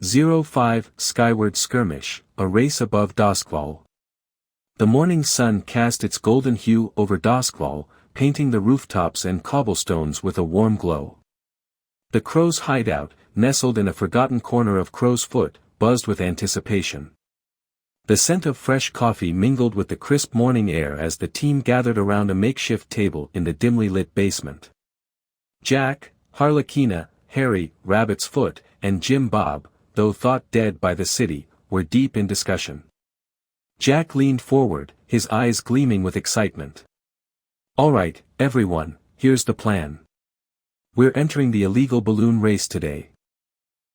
05 Skyward Skirmish, a race above Doskvol. The morning sun cast its golden hue over Doskvol, painting the rooftops and cobblestones with a warm glow. The crow's hideout, nestled in a forgotten corner of Crow's Foot, buzzed with anticipation. The scent of fresh coffee mingled with the crisp morning air as the team gathered around a makeshift table in the dimly lit basement. Jack, Harlequina, Harry, Rabbit's Foot, and Jim Bob, though thought dead by the city, were deep in discussion. Jack leaned forward, his eyes gleaming with excitement. "All right, everyone, here's the plan. We're entering the illegal balloon race today.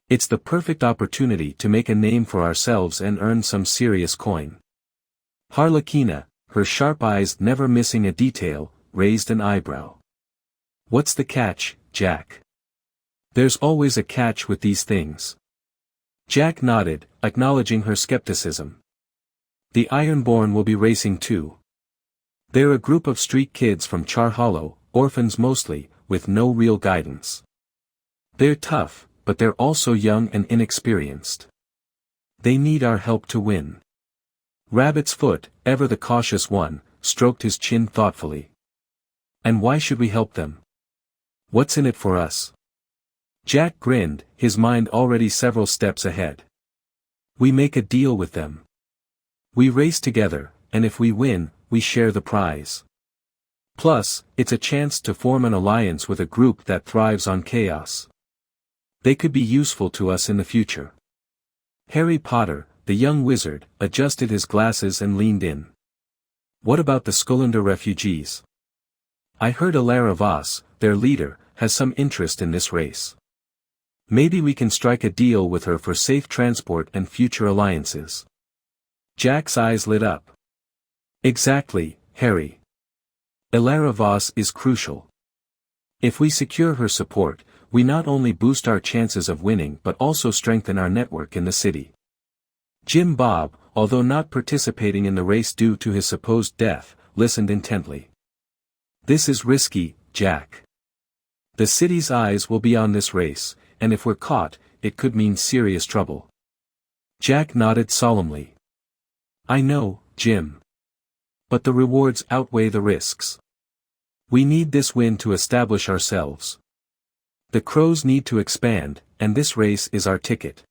It's the perfect opportunity to make a name for ourselves and earn some serious coin." Harlequina, her sharp eyes never missing a detail, raised an eyebrow. "What's the catch, Jack?" "There's always a catch with these things." Jack nodded, acknowledging her skepticism. "The Ironborn will be racing too. They're a group of street kids from Char Hollow, orphans mostly, with no real guidance. They're tough, but they're also young and inexperienced. They need our help to win." Rabbit's Foot, ever the cautious one, stroked his chin thoughtfully. "And why should we help them? What's in it for us?" Jack grinned, his mind already several steps ahead. "We make a deal with them. We race together, and if we win, we share the prize. Plus, it's a chance to form an alliance with a group that thrives on chaos. They could be useful to us in the future." Harry Potter, the young wizard, adjusted his glasses and leaned in. "What about the Skoulander refugees? I heard Alara Voss, their leader, has some interest in this race. Maybe we can strike a deal with her for safe transport and future alliances." Jack's eyes lit up. "Exactly, Harry. Alara Voss is crucial. If we secure her support, we not only boost our chances of winning but also strengthen our network in the city." Jim Bob, although not participating in the race due to his supposed death, listened intently. "This is risky, Jack. The city's eyes will be on this race, and if we're caught, it could mean serious trouble." Jack nodded solemnly. "I know, Jim. But the rewards outweigh the risks. We need this win to establish ourselves. The Crows need to expand, and this race is our ticket."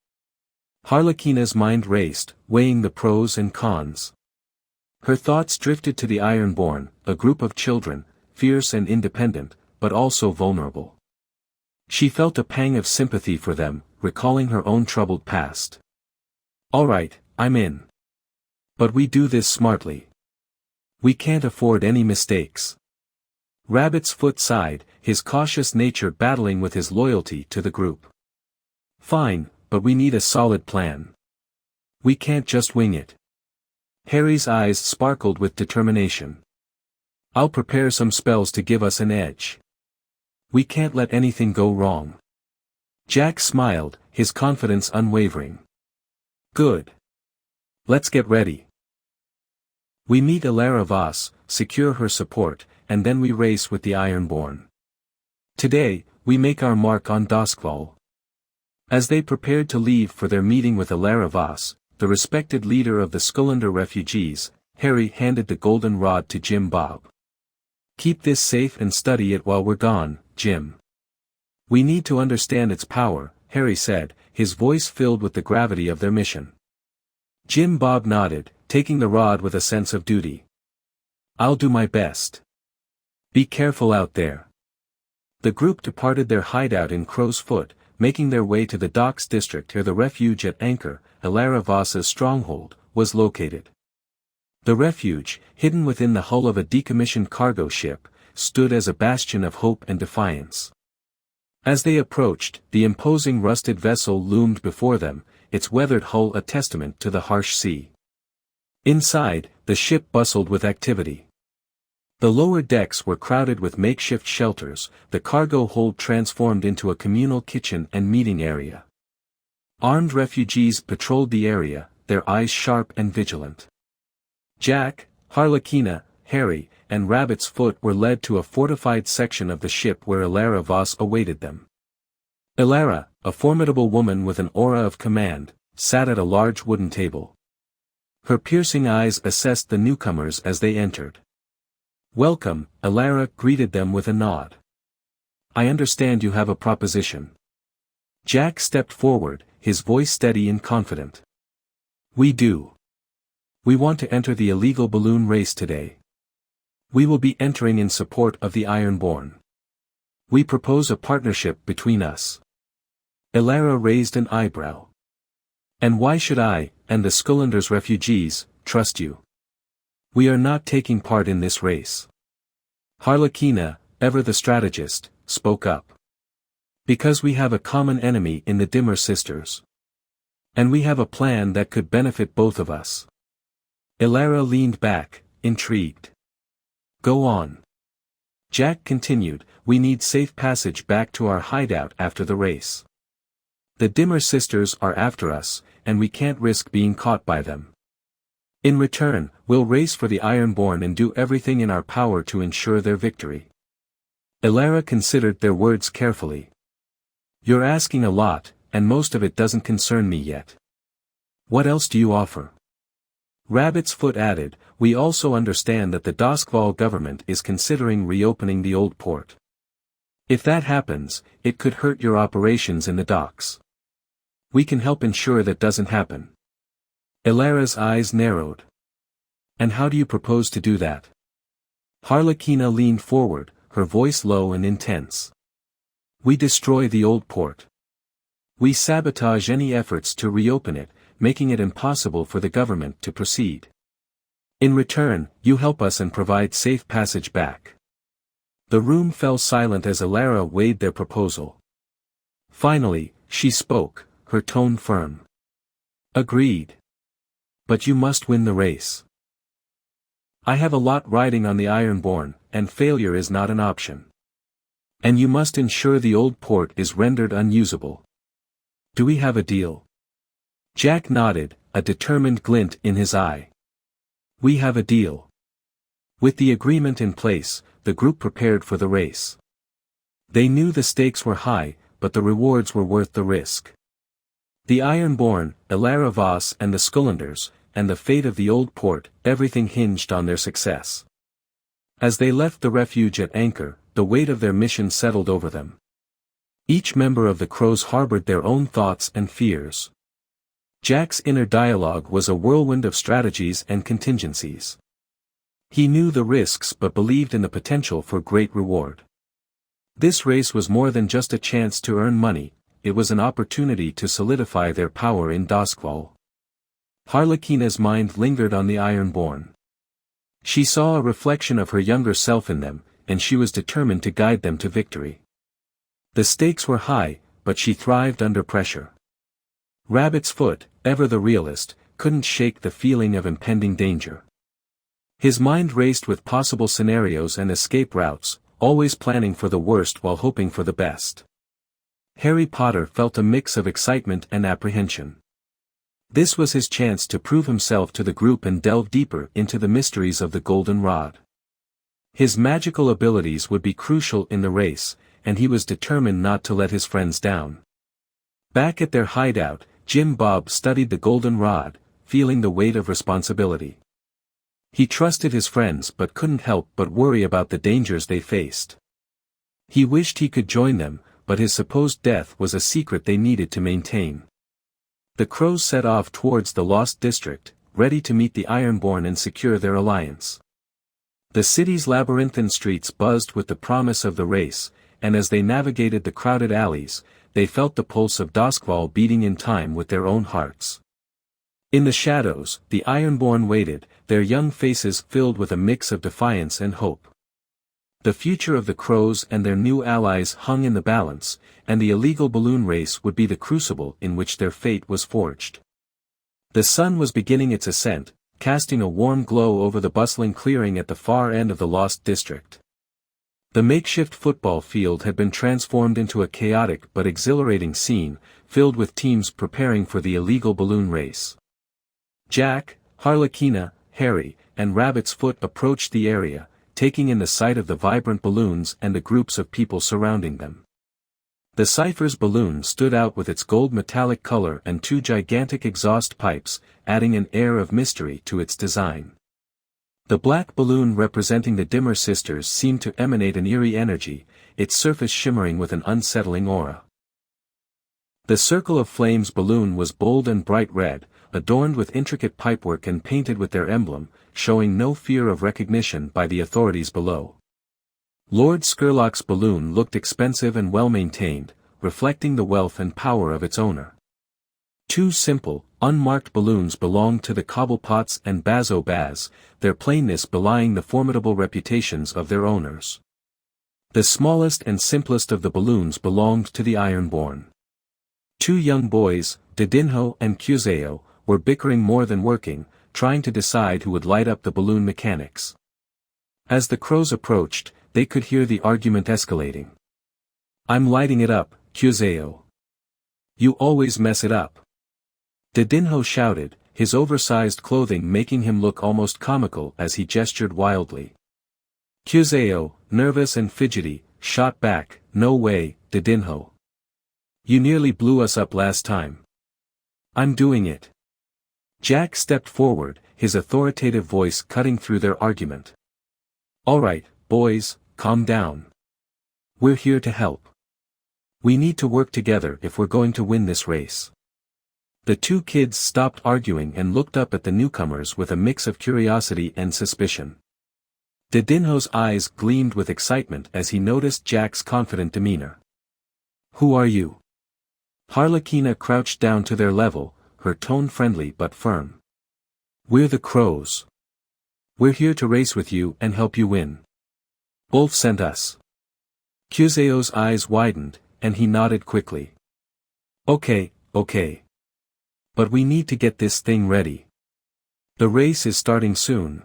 Harlequina's mind raced, weighing the pros and cons. Her thoughts drifted to the Ironborn, a group of children, fierce and independent, but also vulnerable. She felt a pang of sympathy for them, recalling her own troubled past. "All right, I'm in. But we do this smartly. We can't afford any mistakes." Rabbit's Foot sighed, his cautious nature battling with his loyalty to the group. "Fine, but we need a solid plan. We can't just wing it." Harry's eyes sparkled with determination. "I'll prepare some spells to give us an edge. We can't let anything go wrong." Jack smiled, his confidence unwavering. "Good. Let's get ready. We meet Alara Voss, secure her support, and then we race with the Ironborn. Today, we make our mark on Doskvol." As they prepared to leave for their meeting with Alara Voss, the respected leader of the Skoulander refugees, Harry handed the golden rod to Jim Bob. "Keep this safe and study it while we're gone, Jim. We need to understand its power," Harry said, his voice filled with the gravity of their mission. Jim Bob nodded, taking the rod with a sense of duty. "I'll do my best. Be careful out there." The group departed their hideout in Crow's Foot, making their way to the docks district where the refuge at anchor, Alara Voss's stronghold, was located. The refuge, hidden within the hull of a decommissioned cargo ship, stood as a bastion of hope and defiance. As they approached, the imposing rusted vessel loomed before them, its weathered hull a testament to the harsh sea. Inside, the ship bustled with activity. The lower decks were crowded with makeshift shelters, the cargo hold transformed into a communal kitchen and meeting area. Armed refugees patrolled the area, their eyes sharp and vigilant. Jack, Harlequina, Harry, and Rabbit's Foot were led to a fortified section of the ship where Alara Voss awaited them. "Alara, a formidable woman with an aura of command, sat at a large wooden table. Her piercing eyes assessed the newcomers as they entered. "Welcome," Ilara greeted them with a nod. "I understand you have a proposition." Jack stepped forward, his voice steady and confident. "We do. We want to enter the illegal balloon race today. We will be entering in support of the Ironborn. We propose a partnership between us." Ilara raised an eyebrow. "And why should I, and the Skoulander's refugees, trust you? We are not taking part in this race." Harlequina, ever the strategist, spoke up. "Because we have a common enemy in the Dimmer sisters. And we have a plan that could benefit both of us." Ilara leaned back, intrigued. "Go on." Jack continued, "We need safe passage back to our hideout after the race. The Dimmer sisters are after us, and we can't risk being caught by them. In return, we'll race for the Ironborn and do everything in our power to ensure their victory." Ilara considered their words carefully. "You're asking a lot, and most of it doesn't concern me yet. What else do you offer?" Rabbit's Foot added, "We also understand that the Doskvol government is considering reopening the old port. If that happens, it could hurt your operations in the docks. We can help ensure that doesn't happen." Ilara's eyes narrowed. "And how do you propose to do that?" Harlequina leaned forward, her voice low and intense. "We destroy the old port. We sabotage any efforts to reopen it, making it impossible for the government to proceed. In return, you help us and provide safe passage back." The room fell silent as Ilara weighed their proposal. Finally, she spoke, her tone firm. "Agreed. But you must win the race. I have a lot riding on the Ironborn, and failure is not an option. And you must ensure the old port is rendered unusable. Do we have a deal?" Jack nodded, a determined glint in his eye. "We have a deal." With the agreement in place, the group prepared for the race. They knew the stakes were high, but the rewards were worth the risk. The Ironborn, Ilara Voss and the Skoulanders, and the fate of the old port, everything hinged on their success. As they left the refuge at anchor, the weight of their mission settled over them. Each member of the Crows harbored their own thoughts and fears. Jack's inner dialogue was a whirlwind of strategies and contingencies. He knew the risks but believed in the potential for great reward. This race was more than just a chance to earn money, it was an opportunity to solidify their power in Doskvol. Harlequina's mind lingered on the Ironborn. She saw a reflection of her younger self in them, and she was determined to guide them to victory. The stakes were high, but she thrived under pressure. Rabbit's Foot, ever the realist, couldn't shake the feeling of impending danger. His mind raced with possible scenarios and escape routes, always planning for the worst while hoping for the best. Harry Potter felt a mix of excitement and apprehension. This was his chance to prove himself to the group and delve deeper into the mysteries of the Golden Rod. His magical abilities would be crucial in the race, and he was determined not to let his friends down. Back at their hideout, Jim Bob studied the Golden Rod, feeling the weight of responsibility. He trusted his friends but couldn't help but worry about the dangers they faced. He wished he could join them, but his supposed death was a secret they needed to maintain. The Crows set off towards the Lost District, ready to meet the Ironborn and secure their alliance. The city's labyrinthine streets buzzed with the promise of the race, and as they navigated the crowded alleys, they felt the pulse of Doskvol beating in time with their own hearts. In the shadows, the Ironborn waited, their young faces filled with a mix of defiance and hope. The future of the Crows and their new allies hung in the balance, and the illegal balloon race would be the crucible in which their fate was forged. The sun was beginning its ascent, casting a warm glow over the bustling clearing at the far end of the Lost District. The makeshift football field had been transformed into a chaotic but exhilarating scene, filled with teams preparing for the illegal balloon race. Jack, Harlequina, Harry, and Rabbit's Foot approached the area, taking in the sight of the vibrant balloons and the groups of people surrounding them. The cipher's balloon stood out with its gold metallic color and two gigantic exhaust pipes, adding an air of mystery to its design. The black balloon representing the Dimmer sisters seemed to emanate an eerie energy, its surface shimmering with an unsettling aura. The circle of flames balloon was bold and bright red, adorned with intricate pipework and painted with their emblem, showing no fear of recognition by the authorities below. Lord Scurlock's balloon looked expensive and well-maintained, reflecting the wealth and power of its owner. Two simple, unmarked balloons belonged to the Cobblepots and Baz-o-Baz, their plainness belying the formidable reputations of their owners. The smallest and simplest of the balloons belonged to the Ironborn. Two young boys, Didinho and Cuzeo, were bickering more than working, trying to decide who would light up the balloon mechanics. As the crows approached, they could hear the argument escalating. "I'm lighting it up, Cuzeo. You always mess it up." Didinho shouted, his oversized clothing making him look almost comical as he gestured wildly. Cuzeo, nervous and fidgety, shot back, "No way, Didinho. You nearly blew us up last time." "I'm doing it." Jack stepped forward, his authoritative voice cutting through their argument. "All right, boys, calm down. We're here to help. We need to work together if we're going to win this race." The two kids stopped arguing and looked up at the newcomers with a mix of curiosity and suspicion. Didinho's eyes gleamed with excitement as he noticed Jack's confident demeanor. "Who are you?" Harlequina crouched down to their level, her tone friendly but firm. "We're the Crows. We're here to race with you and help you win. Wolf sent us." Cuzeo's eyes widened, and he nodded quickly. Okay. But we need to get this thing ready. The race is starting soon."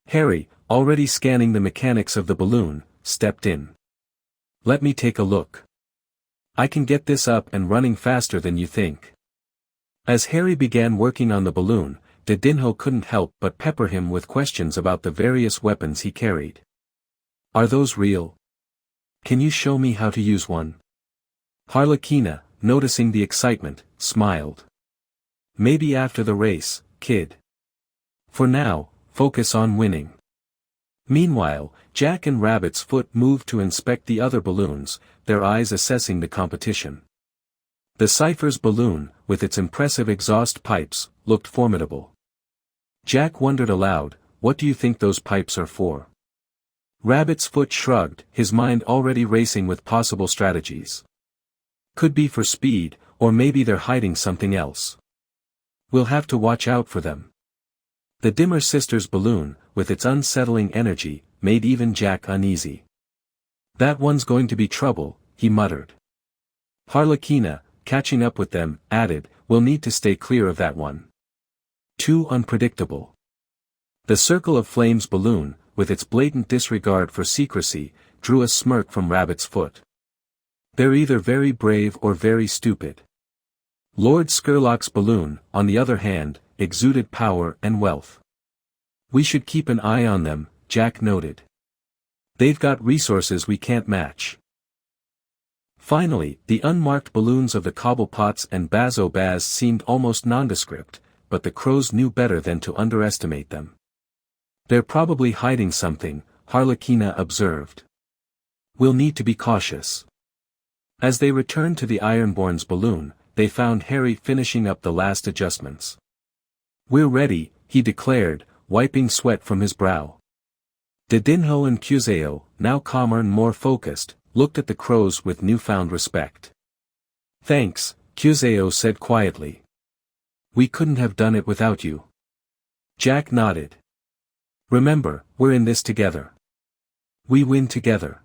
Harry, already scanning the mechanics of the balloon, stepped in. "Let me take a look. I can get this up and running faster than you think." As Harry began working on the balloon, Didinho couldn't help but pepper him with questions about the various weapons he carried. "Are those real? Can you show me how to use one?" Harlequina, noticing the excitement, smiled. "Maybe after the race, kid. For now, focus on winning." Meanwhile, Jack and Rabbit's Foot moved to inspect the other balloons, their eyes assessing the competition. The Cipher's balloon, with its impressive exhaust pipes, looked formidable. Jack wondered aloud, "What do you think those pipes are for?" Rabbit's Foot shrugged, his mind already racing with possible strategies. "Could be for speed, or maybe they're hiding something else. We'll have to watch out for them." The Dimmer sisters' balloon, with its unsettling energy, made even Jack uneasy. "That one's going to be trouble," he muttered. Harlequina, catching up with them, added, "We'll need to stay clear of that one. Too unpredictable." The Circle of Flames balloon, with its blatant disregard for secrecy, drew a smirk from Rabbit's Foot. "They're either very brave or very stupid." Lord Scurlock's balloon, on the other hand, exuded power and wealth. "We should keep an eye on them," Jack noted. "They've got resources we can't match." Finally, the unmarked balloons of the Cobblepots and Baz-o-Baz seemed almost nondescript, but the Crows knew better than to underestimate them. "They're probably hiding something," Harlequina observed. "We'll need to be cautious." As they returned to the Ironborn's balloon, they found Harry finishing up the last adjustments. "We're ready," he declared, wiping sweat from his brow. Didinho and Cuzeo, now calmer and more focused, looked at the Crows with newfound respect. "Thanks," Cuzeo said quietly. "We couldn't have done it without you." Jack nodded. "Remember, we're in this together. We win together."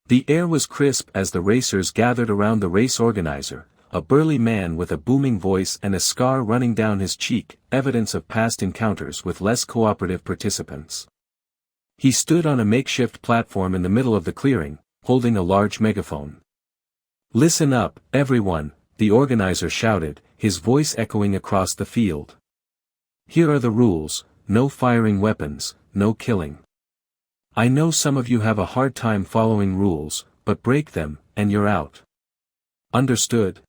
The air was crisp as the racers gathered around the race organizer, a burly man with a booming voice and a scar running down his cheek, evidence of past encounters with less cooperative participants. He stood on a makeshift platform in the middle of the clearing, holding a large megaphone. "Listen up, everyone," the organizer shouted, his voice echoing across the field. "Here are the rules: no firing weapons, no killing. I know some of you have a hard time following rules, but break them, and you're out. Understood?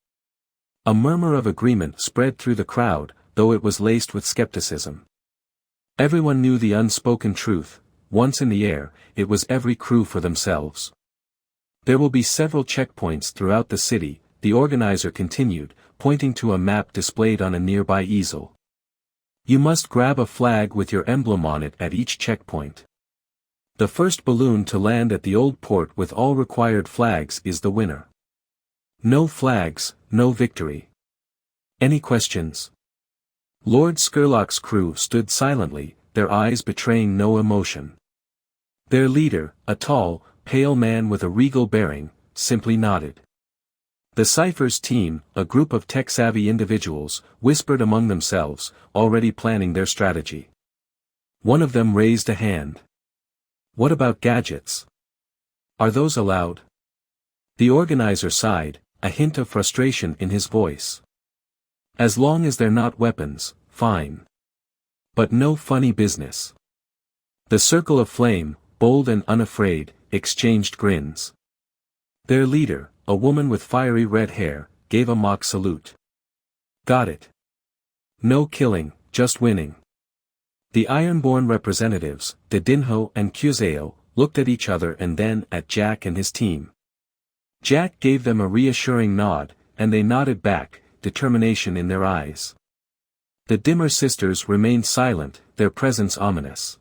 A murmur of agreement spread through the crowd, though it was laced with skepticism. Everyone knew the unspoken truth: once in the air, it was every crew for themselves. There will be several checkpoints throughout the city, the organizer continued, pointing to a map displayed on a nearby easel. You must grab a flag with your emblem on it at each checkpoint. The first balloon to land at the old port with all required flags is the winner. No flags, no victory. Any questions? Lord Scurlock's crew stood silently, their eyes betraying no emotion. Their leader, a tall, pale man with a regal bearing, simply nodded. The Cypher's team, a group of tech-savvy individuals, whispered among themselves, already planning their strategy. One of them raised a hand. What about gadgets? Are those allowed? The organizer sighed, a hint of frustration in his voice. As long as they're not weapons, fine. But no funny business. The circle of flame, bold and unafraid, exchanged grins. Their leader, a woman with fiery red hair, gave a mock salute. Got it. No killing, just winning. The Ironborn representatives, Dedinho and Cuseo, looked at each other and then at Jack and his team. Jack gave them a reassuring nod, and they nodded back, determination in their eyes. The Dimmer sisters remained silent, their presence ominous.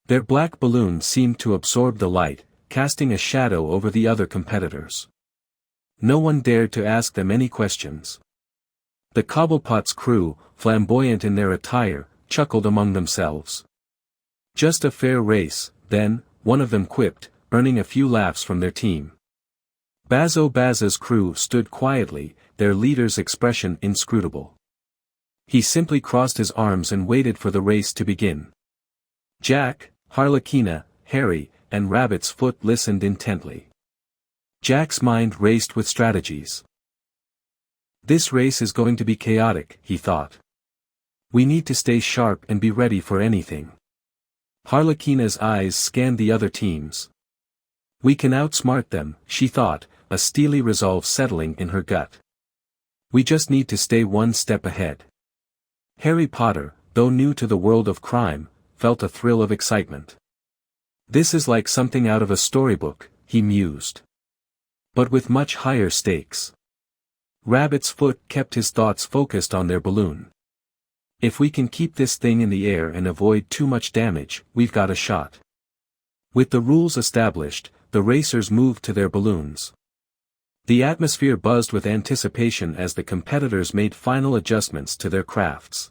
Their black balloon seemed to absorb the light, casting a shadow over the other competitors. No one dared to ask them any questions. The Cobblepot's crew, flamboyant in their attire, chuckled among themselves. Just a fair race, then, one of them quipped, earning a few laughs from their team. Bazo Baza's crew stood quietly, their leader's expression inscrutable. He simply crossed his arms and waited for the race to begin. Jack, Harlequina, Harry, and Rabbit's Foot listened intently. Jack's mind raced with strategies. This race is going to be chaotic, he thought. We need to stay sharp and be ready for anything. Harlequina's eyes scanned the other teams. We can outsmart them, she thought, a steely resolve settling in her gut. We just need to stay one step ahead. Harry Potter, though new to the world of crime, felt a thrill of excitement. This is like something out of a storybook, he mused. But with much higher stakes. Rabbit's Foot kept his thoughts focused on their balloon. If we can keep this thing in the air and avoid too much damage, we've got a shot. With the rules established, the racers moved to their balloons. The atmosphere buzzed with anticipation as the competitors made final adjustments to their crafts.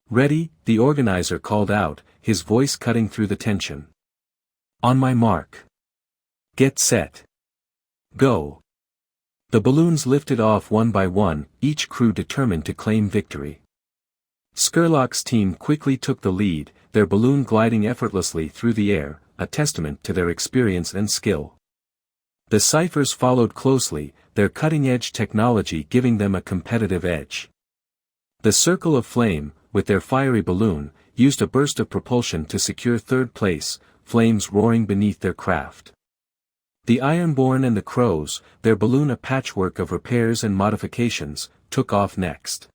Ready, the organizer called out, his voice cutting through the tension. On my mark. Get set. Go. The balloons lifted off one by one, each crew determined to claim victory. Scurlock's team quickly took the lead, their balloon gliding effortlessly through the air, a testament to their experience and skill. The Cyphers followed closely, their cutting-edge technology giving them a competitive edge. The Circle of Flame, with their fiery balloon, used a burst of propulsion to secure third place, flames roaring beneath their craft. The Ironborn and the Crows, their balloon a patchwork of repairs and modifications, took off next.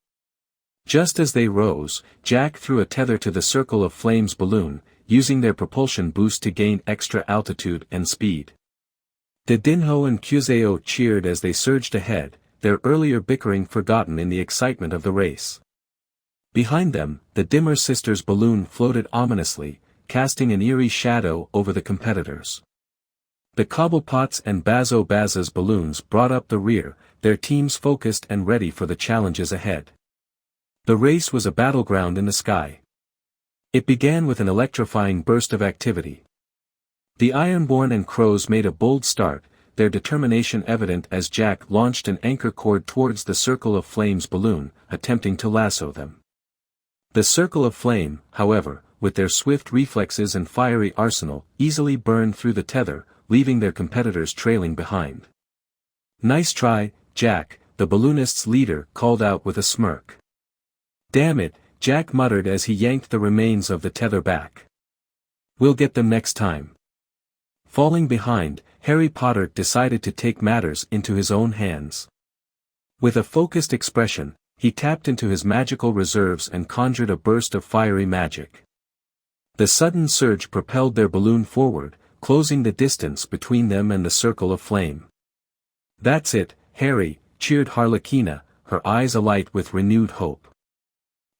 Just as they rose, Jack threw a tether to the Circle of Flame's balloon, using their propulsion boost to gain extra altitude and speed. Dedinho and Cuseo cheered as they surged ahead, their earlier bickering forgotten in the excitement of the race. Behind them, the Dimmer sisters' balloon floated ominously, casting an eerie shadow over the competitors. The Cobblepots and Bazo Baza's balloons brought up the rear, their teams focused and ready for the challenges ahead. The race was a battleground in the sky. It began with an electrifying burst of activity. The Ironborn and Crows made a bold start, their determination evident as Jack launched an anchor cord towards the Circle of Flame's balloon, attempting to lasso them. The Circle of Flame, however, with their swift reflexes and fiery arsenal, easily burned through the tether, leaving their competitors trailing behind. Nice try, Jack, the balloonist's leader called out with a smirk. Damn it, Jack muttered as he yanked the remains of the tether back. We'll get them next time. Falling behind, Harry Potter decided to take matters into his own hands. With a focused expression, he tapped into his magical reserves and conjured a burst of fiery magic. The sudden surge propelled their balloon forward, closing the distance between them and the circle of flame. "That's it, Harry," cheered Harlequina, her eyes alight with renewed hope.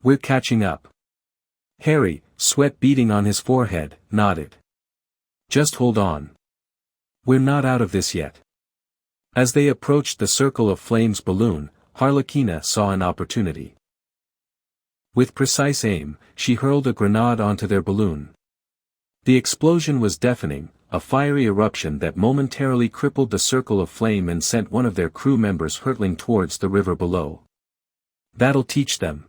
"We're catching up." Harry, sweat beading on his forehead, nodded. "Just hold on. We're not out of this yet." As they approached the circle of flames balloon, Harlequina saw an opportunity. With precise aim, she hurled a grenade onto their balloon. The explosion was deafening, a fiery eruption that momentarily crippled the circle of flame and sent one of their crew members hurtling towards the river below. "That'll teach them,"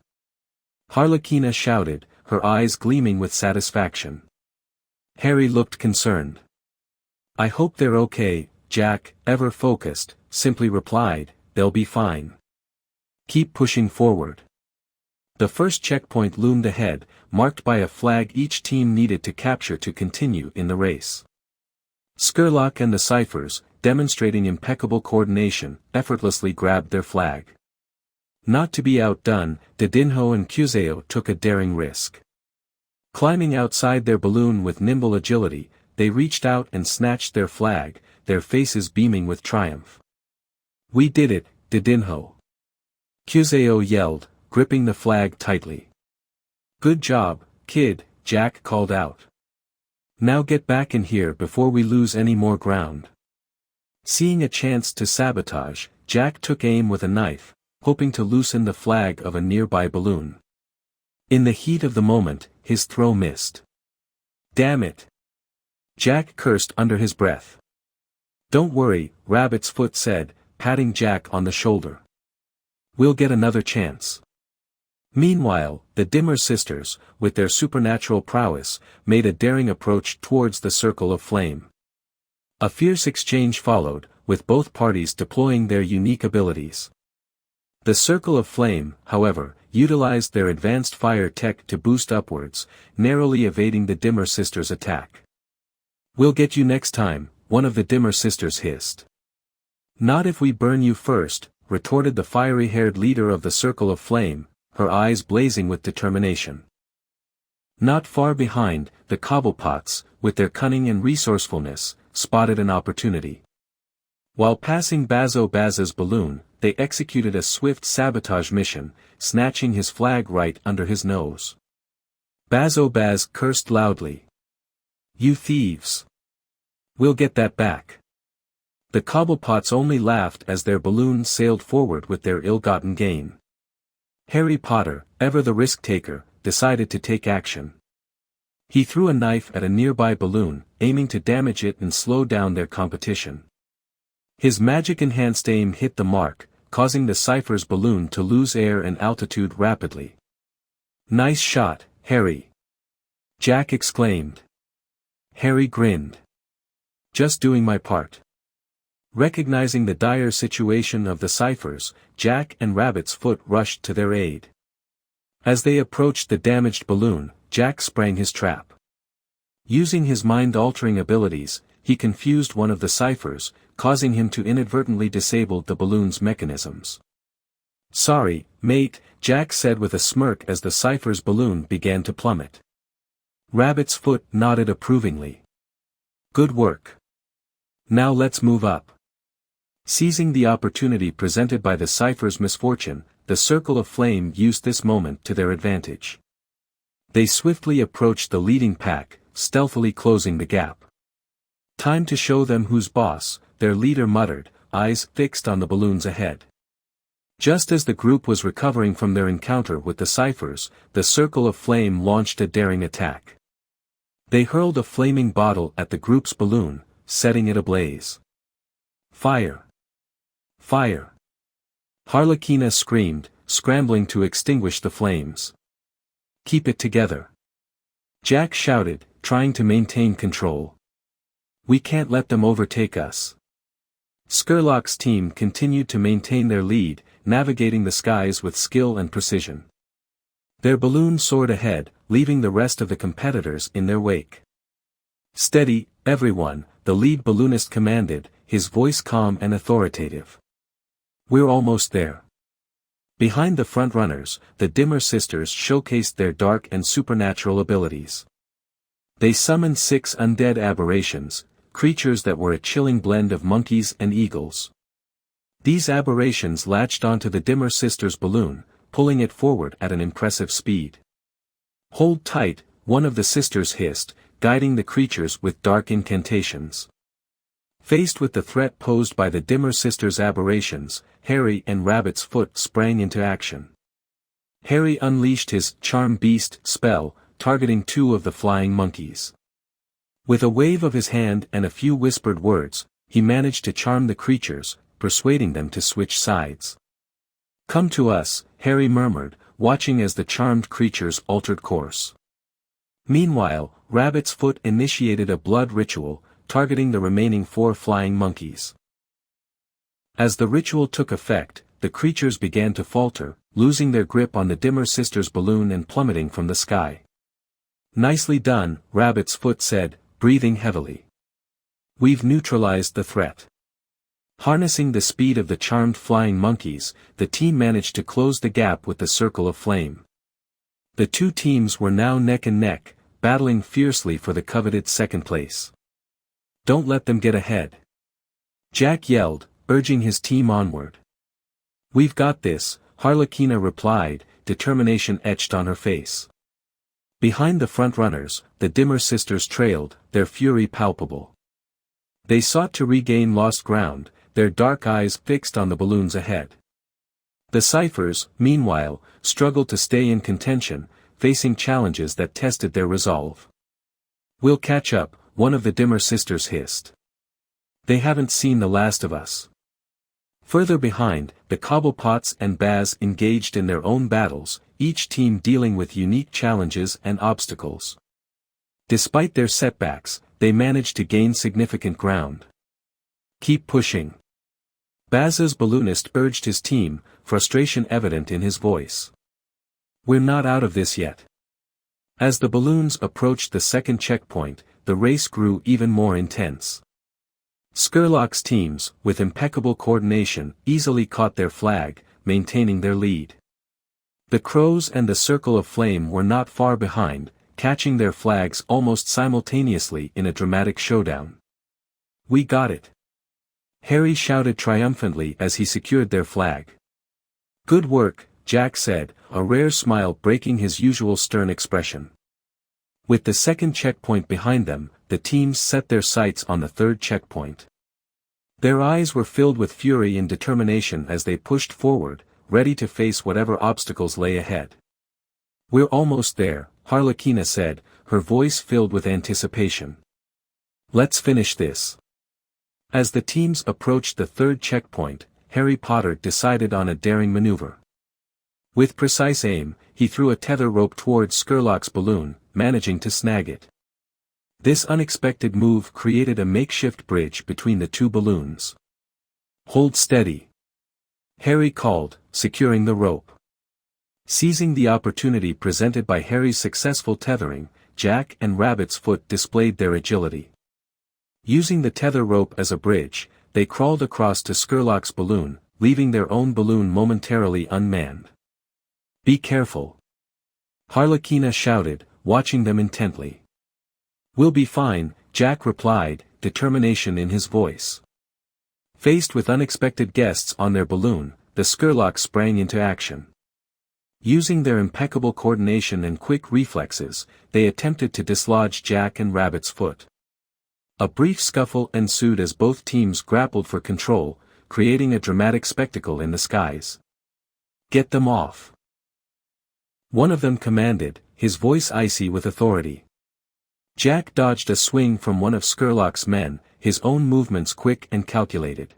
Harlequina shouted, her eyes gleaming with satisfaction. Harry looked concerned. "I hope they're okay," Jack, ever focused, simply replied, "They'll be fine. Keep pushing forward." The first checkpoint loomed ahead, marked by a flag each team needed to capture to continue in the race. Scurlock and the Ciphers, demonstrating impeccable coordination, effortlessly grabbed their flag. Not to be outdone, Didinho and Cuseo took a daring risk. Climbing outside their balloon with nimble agility, they reached out and snatched their flag, their faces beaming with triumph. "We did it, Didinho!" Cuseo yelled, gripping the flag tightly. "Good job, kid," Jack called out. "Now get back in here before we lose any more ground." Seeing a chance to sabotage, Jack took aim with a knife, hoping to loosen the flag of a nearby balloon. In the heat of the moment, his throw missed. "Damn it!" Jack cursed under his breath. "Don't worry," Rabbit's Foot said, patting Jack on the shoulder. "We'll get another chance." Meanwhile, the Dimmer sisters, with their supernatural prowess, made a daring approach towards the circle of flame. A fierce exchange followed, with both parties deploying their unique abilities. The circle of flame, however, utilized their advanced fire tech to boost upwards, narrowly evading the Dimmer sisters' attack. "We'll get you next time," one of the Dimmer sisters hissed. "Not if we burn you first," retorted the fiery-haired leader of the circle of flame, her eyes blazing with determination. Not far behind, the Cobblepots, with their cunning and resourcefulness, spotted an opportunity. While passing Bazo Baz's balloon, they executed a swift sabotage mission, snatching his flag right under his nose. Bazo Baz cursed loudly. "You thieves! We'll get that back." The Cobblepots only laughed as their balloon sailed forward with their ill-gotten gain. Harry Potter, ever the risk-taker, decided to take action. He threw a knife at a nearby balloon, aiming to damage it and slow down their competition. His magic-enhanced aim hit the mark, causing the Cypher's balloon to lose air and altitude rapidly. "Nice shot, Harry!" Jack exclaimed. Harry grinned. "Just doing my part." Recognizing the dire situation of the Cyphers, Jack and Rabbit's Foot rushed to their aid. As they approached the damaged balloon, Jack sprang his trap. Using his mind-altering abilities, he confused one of the Cyphers, causing him to inadvertently disable the balloon's mechanisms. "Sorry, mate," Jack said with a smirk as the Cypher's balloon began to plummet. Rabbit's Foot nodded approvingly. "Good work. Now let's move up." Seizing the opportunity presented by the Cypher's misfortune, the Circle of Flame used this moment to their advantage. They swiftly approached the leading pack, stealthily closing the gap. "Time to show them who's boss," their leader muttered, eyes fixed on the balloons ahead. Just as the group was recovering from their encounter with the Cyphers, the Circle of Flame launched a daring attack. They hurled a flaming bottle at the group's balloon, setting it ablaze. "Fire! Fire!" Harlequina screamed, scrambling to extinguish the flames. "Keep it together!" Jack shouted, trying to maintain control. "We can't let them overtake us." Scurlock's team continued to maintain their lead, navigating the skies with skill and precision. Their balloon soared ahead, leaving the rest of the competitors in their wake. "Steady, everyone," the lead balloonist commanded, his voice calm and authoritative. "We're almost there." Behind the front-runners, the Dimmer sisters showcased their dark and supernatural abilities. They summoned 6 undead aberrations, creatures that were a chilling blend of monkeys and eagles. These aberrations latched onto the Dimmer sisters' balloon, pulling it forward at an impressive speed. "Hold tight," one of the sisters hissed, guiding the creatures with dark incantations. Faced with the threat posed by the Dimmer sisters' aberrations, Harry and Rabbit's Foot sprang into action. Harry unleashed his Charm Beast spell, targeting 2 of the flying monkeys. With a wave of his hand and a few whispered words, he managed to charm the creatures, persuading them to switch sides. "Come to us," Harry murmured, watching as the charmed creatures altered course. Meanwhile, Rabbit's Foot initiated a blood ritual, targeting the remaining 4 flying monkeys. As the ritual took effect, the creatures began to falter, losing their grip on the Dimmer sisters' balloon and plummeting from the sky. "Nicely done," Rabbit's Foot said, breathing heavily. "We've neutralized the threat." Harnessing the speed of the charmed flying monkeys, the team managed to close the gap with the circle of flame. The 2 teams were now neck and neck, battling fiercely for the coveted second place. "Don't let them get ahead," Jack yelled, urging his team onward. "We've got this," Harlequina replied, determination etched on her face. Behind the front-runners, the Dimmer sisters trailed, their fury palpable. They sought to regain lost ground, their dark eyes fixed on the balloons ahead. The Ciphers, meanwhile, struggled to stay in contention, facing challenges that tested their resolve. "We'll catch up," one of the Dimmer sisters hissed. "They haven't seen the last of us." Further behind, the Cobblepots and Baz engaged in their own battles, each team dealing with unique challenges and obstacles. Despite their setbacks, they managed to gain significant ground. "Keep pushing," Baz's balloonist urged his team, frustration evident in his voice. "We're not out of this yet." As the balloons approached the second checkpoint, the race grew even more intense. Scurlock's teams, with impeccable coordination, easily caught their flag, maintaining their lead. The Crows and the Circle of Flame were not far behind, catching their flags almost simultaneously in a dramatic showdown. "We got it!" Harry shouted triumphantly as he secured their flag. "Good work," Jack said, a rare smile breaking his usual stern expression. With the second checkpoint behind them, the teams set their sights on the third checkpoint. Their eyes were filled with fury and determination as they pushed forward, ready to face whatever obstacles lay ahead. "We're almost there," Harlequina said, her voice filled with anticipation. "Let's finish this." As the teams approached the third checkpoint, Harry Potter decided on a daring maneuver. With precise aim, he threw a tether rope towards Scurlock's balloon, managing to snag it. This unexpected move created a makeshift bridge between the 2 balloons. "Hold steady," Harry called, securing the rope. Seizing the opportunity presented by Harry's successful tethering, Jack and Rabbit's Foot displayed their agility. Using the tether rope as a bridge, they crawled across to Scurlock's balloon, leaving their own balloon momentarily unmanned. "Be careful," Harlequina shouted, watching them intently. "We'll be fine," Jack replied, determination in his voice. Faced with unexpected guests on their balloon, the Scurlock sprang into action. Using their impeccable coordination and quick reflexes, they attempted to dislodge Jack and Rabbit's Foot. A brief scuffle ensued as both teams grappled for control, creating a dramatic spectacle in the skies. "Get them off," one of them commanded, his voice icy with authority. Jack dodged a swing from one of Scurlock's men, his own movements quick and calculated.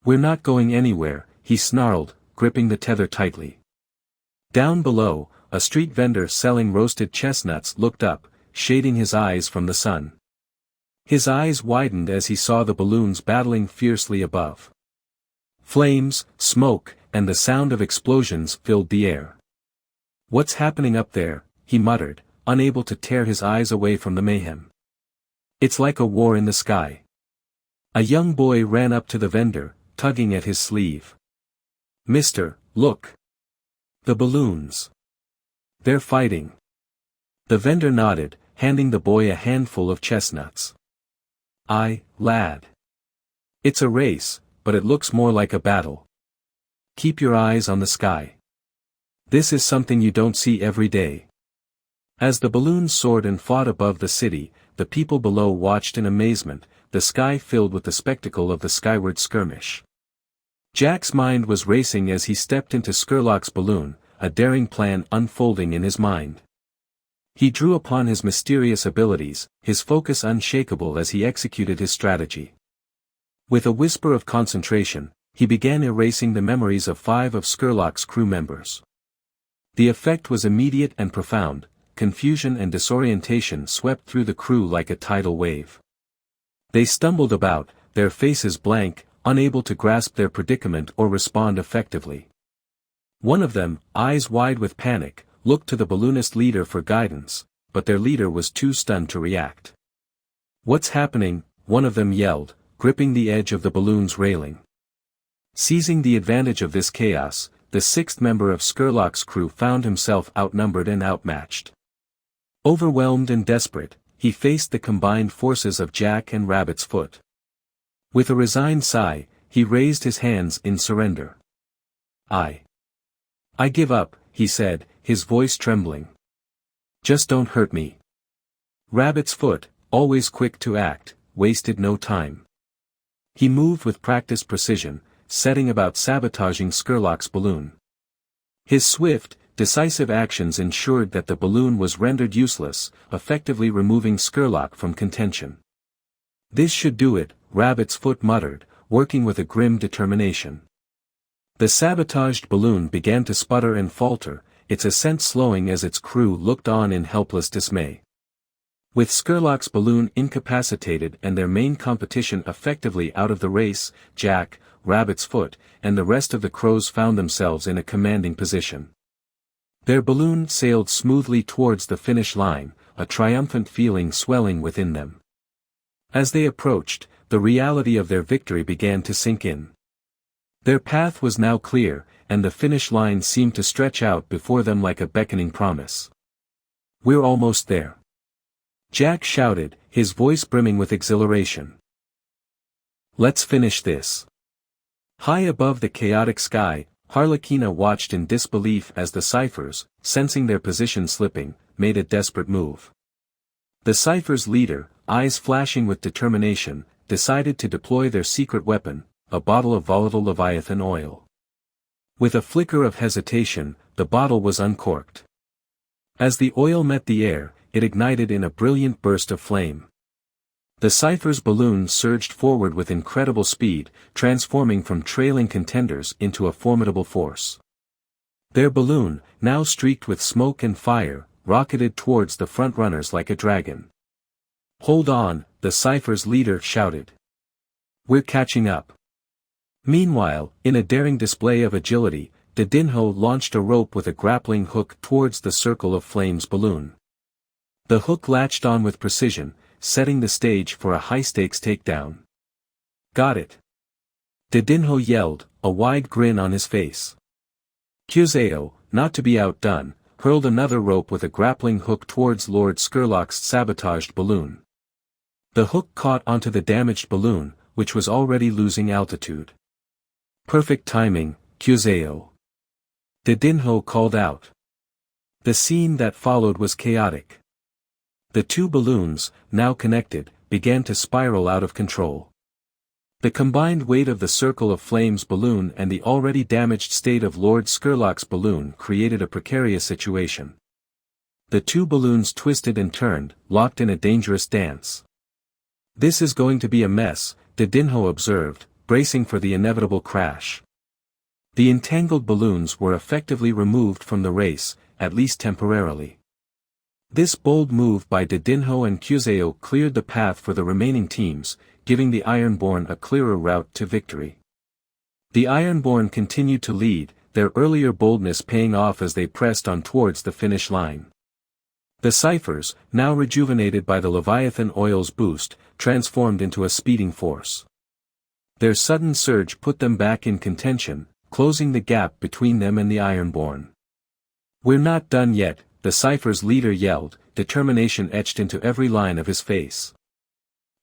"We're not going anywhere," he snarled, gripping the tether tightly. Down below, a street vendor selling roasted chestnuts looked up, shading his eyes from the sun. His eyes widened as he saw the balloons battling fiercely above. Flames, smoke, and the sound of explosions filled the air. "What's happening up there?" he muttered, unable to tear his eyes away from the mayhem. It's like a war in the sky. A young boy ran up to the vendor, tugging at his sleeve. "Mister, look. The balloons. They're fighting." The vendor nodded, handing the boy a handful of chestnuts. "Aye, lad. It's a race, but it looks more like a battle. Keep your eyes on the sky. This is something you don't see every day." As the balloons soared and fought above the city, the people below watched in amazement, the sky filled with the spectacle of the Skyward Skirmish. Jack's mind was racing as he stepped into Scurlock's balloon, a daring plan unfolding in his mind. He drew upon his mysterious abilities, his focus unshakable as he executed his strategy. With a whisper of concentration, he began erasing the memories of 5 of Scurlock's crew members. The effect was immediate and profound. Confusion and disorientation swept through the crew like a tidal wave. They stumbled about, their faces blank, unable to grasp their predicament or respond effectively. One of them, eyes wide with panic, looked to the balloonist leader for guidance, but their leader was too stunned to react. "What's happening?" one of them yelled, gripping the edge of the balloon's railing. Seizing the advantage of this chaos, the 6th member of Scurlock's crew found himself outnumbered and outmatched. Overwhelmed and desperate, he faced the combined forces of Jack and Rabbit's Foot. With a resigned sigh, he raised his hands in surrender. I give up," he said, his voice trembling. "Just don't hurt me." Rabbit's Foot, always quick to act, wasted no time. He moved with practiced precision, setting about sabotaging Scurlock's balloon. His swift, decisive actions ensured that the balloon was rendered useless, effectively removing Scurlock from contention. "This should do it," Rabbit's Foot muttered, working with a grim determination. The sabotaged balloon began to sputter and falter, its ascent slowing as its crew looked on in helpless dismay. With Scurlock's balloon incapacitated and their main competition effectively out of the race, Jack, Rabbit's Foot, and the rest of the crows found themselves in a commanding position. Their balloon sailed smoothly towards the finish line, a triumphant feeling swelling within them. As they approached, the reality of their victory began to sink in. Their path was now clear, and the finish line seemed to stretch out before them like a beckoning promise. "We're almost there," Jack shouted, his voice brimming with exhilaration. "Let's finish this." High above the chaotic sky, Harlequina watched in disbelief as the ciphers, sensing their position slipping, made a desperate move. The cipher's leader, eyes flashing with determination, decided to deploy their secret weapon, a bottle of volatile Leviathan oil. With a flicker of hesitation, the bottle was uncorked. As the oil met the air, it ignited in a brilliant burst of flame. The cipher's balloon surged forward with incredible speed, transforming from trailing contenders into a formidable force. Their balloon, now streaked with smoke and fire, rocketed towards the front-runners like a dragon. "Hold on," the cipher's leader shouted. "We're catching up." Meanwhile, in a daring display of agility, Didinho launched a rope with a grappling hook towards the circle of flames balloon. The hook latched on with precision, setting the stage for a high-stakes takedown. "Got it!" Didinho yelled, a wide grin on his face. Cuzeo, not to be outdone, hurled another rope with a grappling hook towards Lord Scurlock's sabotaged balloon. The hook caught onto the damaged balloon, which was already losing altitude. "Perfect timing, Cuzeo," Didinho called out. The scene that followed was chaotic. The two balloons, now connected, began to spiral out of control. The combined weight of the Circle of Flames balloon and the already damaged state of Lord Scurlock's balloon created a precarious situation. The two balloons twisted and turned, locked in a dangerous dance. "This is going to be a mess," Didinho observed, bracing for the inevitable crash. The entangled balloons were effectively removed from the race, at least temporarily. This bold move by Didinho and Cuzeo cleared the path for the remaining teams, giving the Ironborn a clearer route to victory. The Ironborn continued to lead, their earlier boldness paying off as they pressed on towards the finish line. The ciphers, now rejuvenated by the Leviathan oil's boost, transformed into a speeding force. Their sudden surge put them back in contention, closing the gap between them and the Ironborn. "We're not done yet," the cipher's leader yelled, determination etched into every line of his face.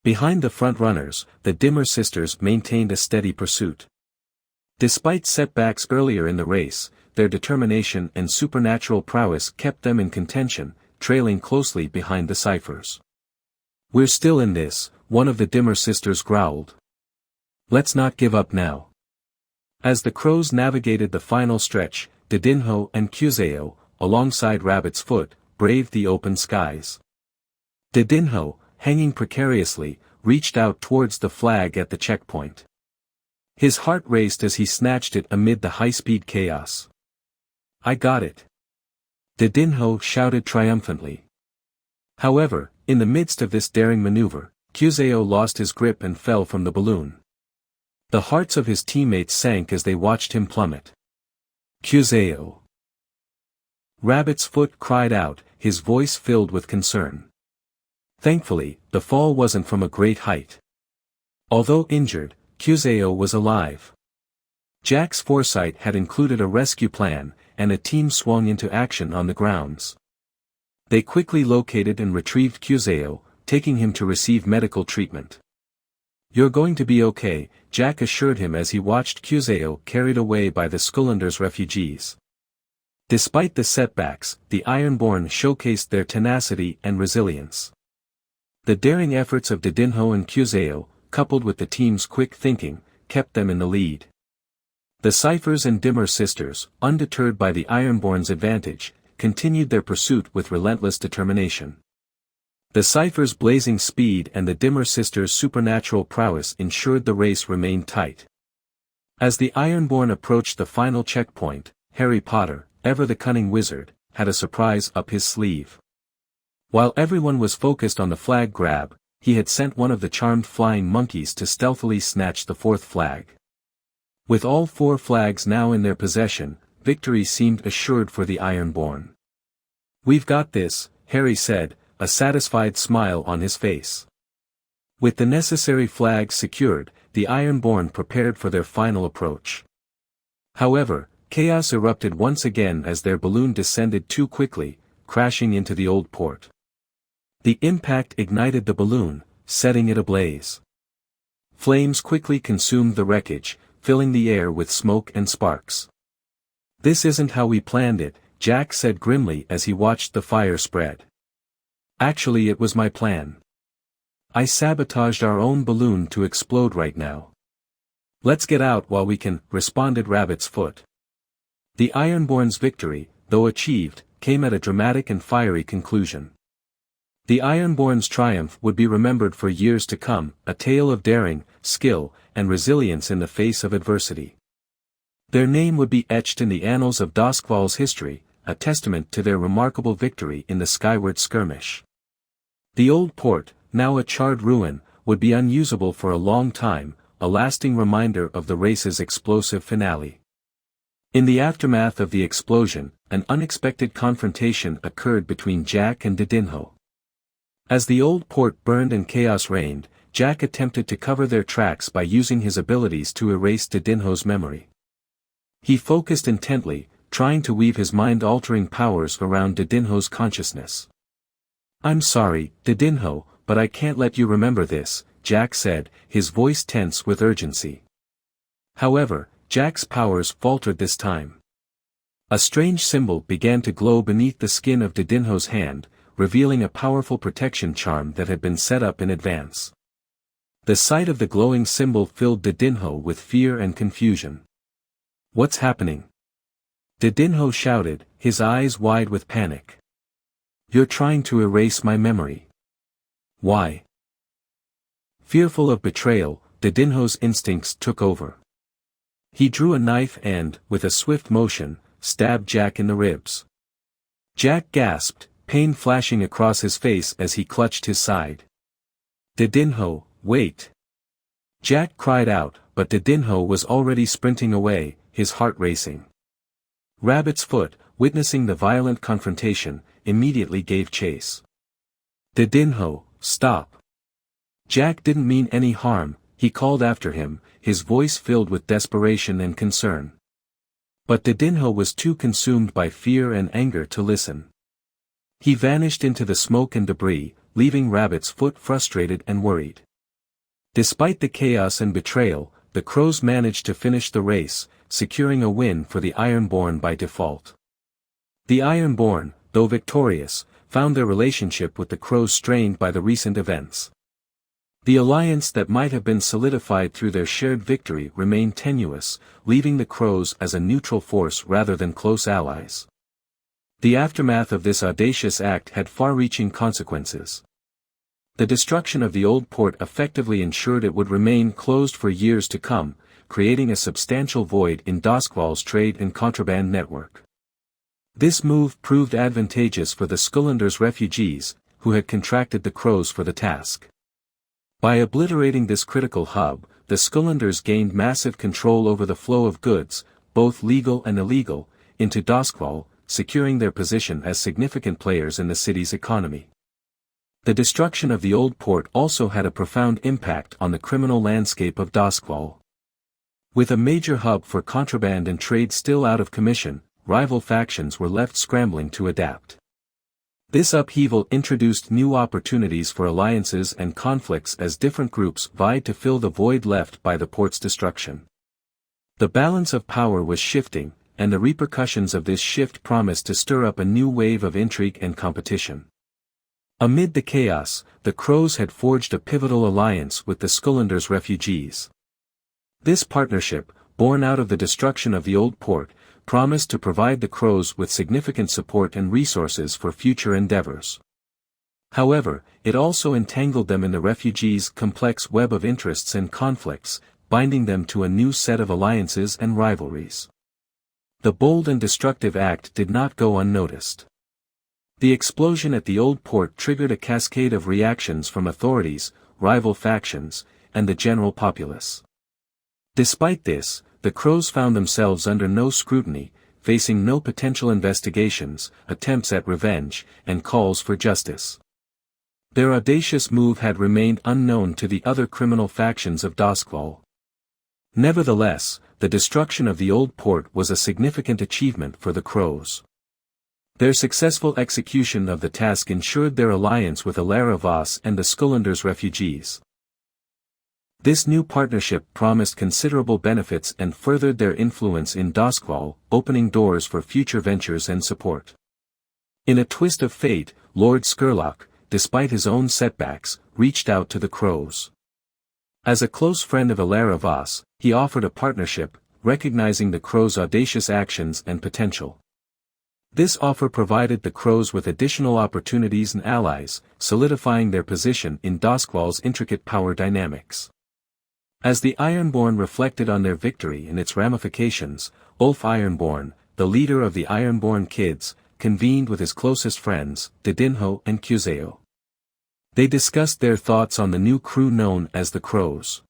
Behind the front-runners, the Dimmer sisters maintained a steady pursuit. Despite setbacks earlier in the race, their determination and supernatural prowess kept them in contention, trailing closely behind the ciphers. "We're still in this," one of the Dimmer sisters growled. "Let's not give up now." As the crows navigated the final stretch, Didinho and Cuseo, alongside Rabbit's Foot, braved the open skies. Didinho, hanging precariously, reached out towards the flag at the checkpoint. His heart raced as he snatched it amid the high-speed chaos. "I got it!" Didinho shouted triumphantly. However, in the midst of this daring maneuver, Cuseo lost his grip and fell from the balloon. The hearts of his teammates sank as they watched him plummet. "Cuseo!" Rabbit's Foot cried out, his voice filled with concern. Thankfully, the fall wasn't from a great height. Although injured, Cuseo was alive. Jack's foresight had included a rescue plan, and a team swung into action on the grounds. They quickly located and retrieved Cuseo, taking him to receive medical treatment. "You're going to be okay," Jack assured him as he watched Cuseo carried away by the Skoulander's refugees. Despite the setbacks, the Ironborn showcased their tenacity and resilience. The daring efforts of Didinho and Cuseo, coupled with the team's quick thinking, kept them in the lead. The Ciphers and Dimmer sisters, undeterred by the Ironborn's advantage, continued their pursuit with relentless determination. The Ciphers' blazing speed and the Dimmer sisters' supernatural prowess ensured the race remained tight. As the Ironborn approached the final checkpoint, Harry Potter, ever the cunning wizard, had a surprise up his sleeve. While everyone was focused on the flag grab, he had sent one of the charmed flying monkeys to stealthily snatch the fourth flag. With all four flags now in their possession, victory seemed assured for the Ironborn. "We've got this," Harry said, a satisfied smile on his face. With the necessary flags secured, the Ironborn prepared for their final approach. However, chaos erupted once again as their balloon descended too quickly, crashing into the old port. The impact ignited the balloon, setting it ablaze. Flames quickly consumed the wreckage, filling the air with smoke and sparks. "This isn't how we planned it," Jack said grimly as he watched the fire spread. "Actually, it was my plan. I sabotaged our own balloon to explode right now." "Let's get out while we can," responded Rabbit's Foot. The Ironborn's victory, though achieved, came at a dramatic and fiery conclusion. The Ironborn's triumph would be remembered for years to come, a tale of daring, skill, and resilience in the face of adversity. Their name would be etched in the annals of Doskvol's history, a testament to their remarkable victory in the Skyward Skirmish. The old port, now a charred ruin, would be unusable for a long time, a lasting reminder of the race's explosive finale. In the aftermath of the explosion, an unexpected confrontation occurred between Jack and Didinho. As the old port burned and chaos reigned, Jack attempted to cover their tracks by using his abilities to erase Didinho's memory. He focused intently, trying to weave his mind-altering powers around Didinho's consciousness. "I'm sorry, Didinho, but I can't let you remember this," Jack said, his voice tense with urgency. However, Jack's powers faltered this time. A strange symbol began to glow beneath the skin of Didinho's hand, revealing a powerful protection charm that had been set up in advance. The sight of the glowing symbol filled Didinho with fear and confusion. "What's happening?" Didinho shouted, his eyes wide with panic. "You're trying to erase my memory." "Why?" Fearful of betrayal, Didinho's instincts took over. He drew a knife and, with a swift motion, stabbed Jack in the ribs. Jack gasped, pain flashing across his face as he clutched his side. "Didinho, wait!" Jack cried out, but Didinho was already sprinting away, his heart racing. Rabbit's Foot, witnessing the violent confrontation, immediately gave chase. Didinho, stop. Jack didn't mean any harm, he called after him, his voice filled with desperation and concern. But Didinho was too consumed by fear and anger to listen. He vanished into the smoke and debris, leaving Rabbit's Foot frustrated and worried. Despite the chaos and betrayal, the Crows managed to finish the race, securing a win for the Ironborn by default. The Ironborn, though victorious, found their relationship with the Crows strained by the recent events. The alliance that might have been solidified through their shared victory remained tenuous, leaving the Crows as a neutral force rather than close allies. The aftermath of this audacious act had far-reaching consequences. The destruction of the old port effectively ensured it would remain closed for years to come, creating a substantial void in Doskvol's trade and contraband network. This move proved advantageous for the Skoulander's refugees, who had contracted the Crows for the task. By obliterating this critical hub, the Skoulanders gained massive control over the flow of goods, both legal and illegal, into Doskvol, securing their position as significant players in the city's economy. The destruction of the old port also had a profound impact on the criminal landscape of Doskvol. With a major hub for contraband and trade still out of commission, rival factions were left scrambling to adapt. This upheaval introduced new opportunities for alliances and conflicts as different groups vied to fill the void left by the port's destruction. The balance of power was shifting, and the repercussions of this shift promised to stir up a new wave of intrigue and competition. Amid the chaos, the Crows had forged a pivotal alliance with the Skoulander's refugees. This partnership, born out of the destruction of the old port, promised to provide the Crows with significant support and resources for future endeavors. However, it also entangled them in the refugees' complex web of interests and conflicts, binding them to a new set of alliances and rivalries. The bold and destructive act did not go unnoticed. The explosion at the old port triggered a cascade of reactions from authorities, rival factions, and the general populace. Despite this, the Crows found themselves under no scrutiny, facing no potential investigations, attempts at revenge, and calls for justice. Their audacious move had remained unknown to the other criminal factions of Doskvol. Nevertheless, the destruction of the old port was a significant achievement for the Crows. Their successful execution of the task ensured their alliance with Alara Voss and the Skoulander's refugees. This new partnership promised considerable benefits and furthered their influence in Doskvol, opening doors for future ventures and support. In a twist of fate, Lord Scurlock, despite his own setbacks, reached out to the Crows. As a close friend of Alara Voss, he offered a partnership, recognizing the Crows' audacious actions and potential. This offer provided the Crows with additional opportunities and allies, solidifying their position in Doskvol's intricate power dynamics. As the Ironborn reflected on their victory and its ramifications, Ulf Ironborn, the leader of the Ironborn Kids, convened with his closest friends, Didinho and Cuzeo. They discussed their thoughts on the new crew known as the Crows.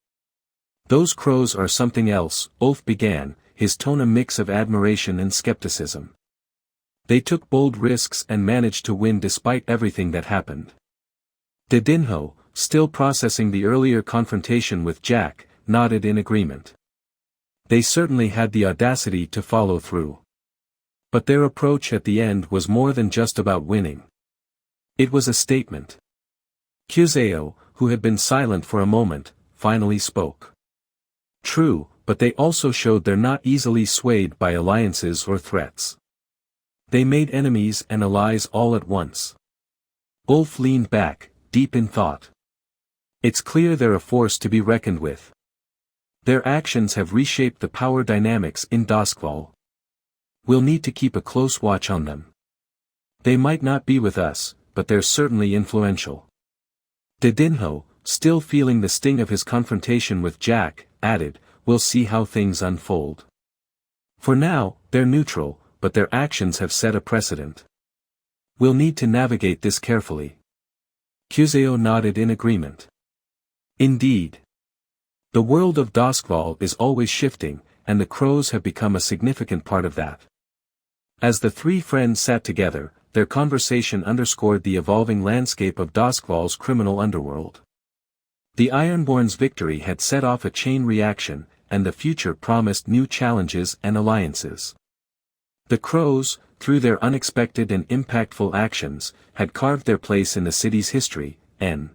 "Those Crows are something else," Ulf began, his tone a mix of admiration and skepticism. "They took bold risks and managed to win despite everything that happened." Didinho, still processing the earlier confrontation with Jack, nodded in agreement. They certainly had the audacity to follow through. But their approach at the end was more than just about winning. It was a statement. Cuzeo, who had been silent for a moment, finally spoke. "True, but they also showed they're not easily swayed by alliances or threats. They made enemies and allies all at once." Ulf leaned back, deep in thought. "It's clear they're a force to be reckoned with. Their actions have reshaped the power dynamics in Doskvol. We'll need to keep a close watch on them. They might not be with us, but they're certainly influential." Didinho, still feeling the sting of his confrontation with Jack, added, "We'll see how things unfold. For now, they're neutral, but their actions have set a precedent. We'll need to navigate this carefully." Cuzeo nodded in agreement. Indeed. The world of Doskvol is always shifting, and the Crows have become a significant part of that. As the three friends sat together, their conversation underscored the evolving landscape of Doskvol's criminal underworld. The Ironborn's victory had set off a chain reaction, and the future promised new challenges and alliances. The Crows, through their unexpected and impactful actions, had carved their place in the city's history, and